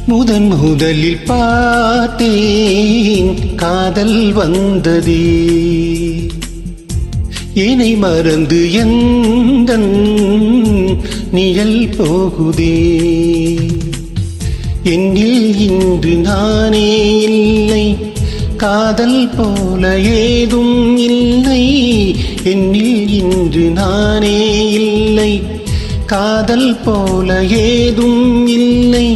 முதன் முதலில் பார்த்தேன் காதல் வந்ததே, என்னை மறந்து எந்தன் நிழல் போகுதே. என்னில் இன்று நானே இல்லை, காதல் போல ஏதும் இல்லை. என்னில் இன்று நானே இல்லை, காதல் போல ஏதும் இல்லை.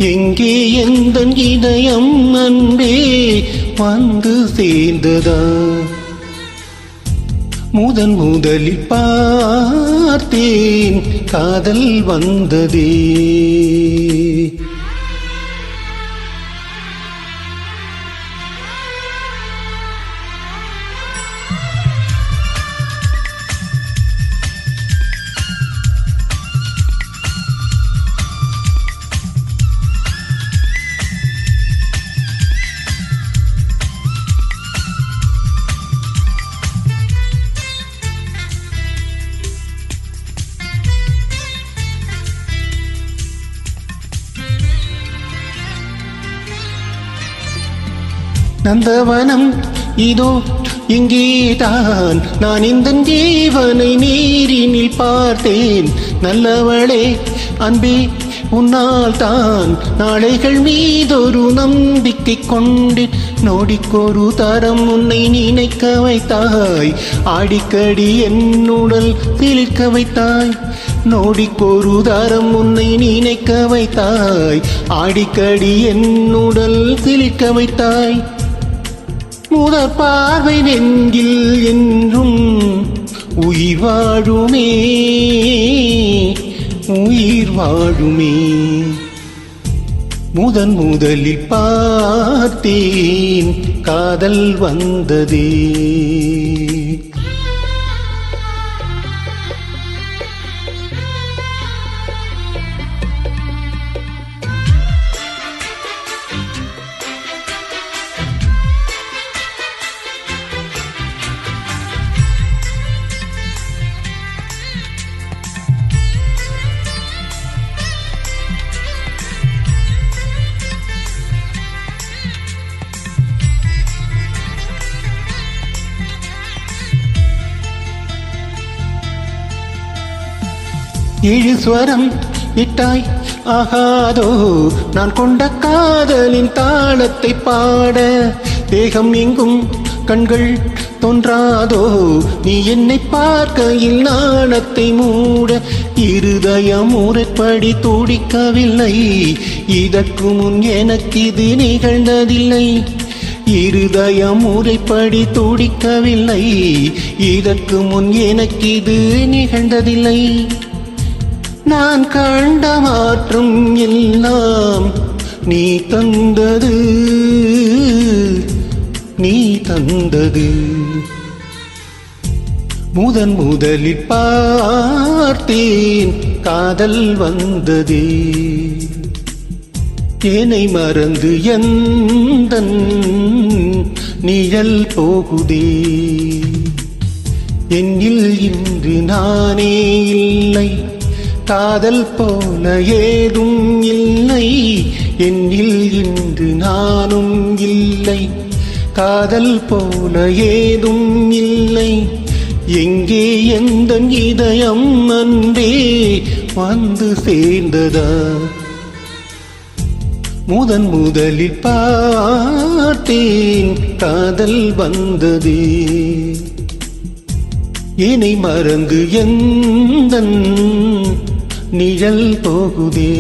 எங்கே எந்தன் இதயம் அன்பே வந்து சேர்ந்ததா? முதன் முதலில் பார்த்தேன் காதல் வந்ததே. நந்தவனம் இதோ இங்கேதான், நான் இந்த ஜீவனை நீரினில் பார்த்தேன். நல்லவளே அன்பே உன்னால் தான் நாளைகள் மீதொரு நம்பிக்கை கொண்டேன். நோடிக்கொரு தரம் உன்னை நினைக்க வைத்தாய், அடிக்கடி என்னுடல் சிலிர்க்க வைத்தாய். நோடிக்கொரு தரம் உன்னை நினைக்க வைத்தாய், அடிக்கடி என்னுடல் சிலிர்க்க வைத்தாய். முதற் பார்வை நெஞ்சில் என்றும் உயிர் வாழுமே, உயிர் வாழுமே. முதன் முதலில் பார்த்தேன் காதல் வந்ததே. ஏழு ஸ்வரம் இட்டாய் ஆகாதோ, நான் கொண்ட காதலின் தாளத்தை பாட. தேகம் எங்கும் கண்கள் தோன்றாதோ, நீ என்னை பார்க்கையில் நாணத்தை மூட. இருதயம் முறைப்படி துடிக்கவில்லை, இதற்கு முன் எனக்கு இது நிகழ்ந்ததில்லை. இருதயம் முறைப்படி துடிக்கவில்லை, இதற்கு முன் எனக்கு இது நிகழ்ந்ததில்லை. நான் கண்ட மாற்றம் எல்லாம் நீ தந்தது, நீ தந்தது. முதன் முதலில் பார்த்தேன் காதல் வந்ததே. என்னை மறந்து எந்தன் நிழல் போகுதே. என்னில் இன்று நானே இல்லை, காதல் போல ஏதும் இல்லை. என்னில் இன்று நானும் இல்லை, காதல் போல ஏதும் இல்லை. எங்கே எந்தன் இதயம் அன்பே வந்து சேர்ந்ததா? முதன் முதலில் பார்த்தேன் காதல் வந்ததே. என்னை மறந்து எந்தன் நிழல் போகுதே.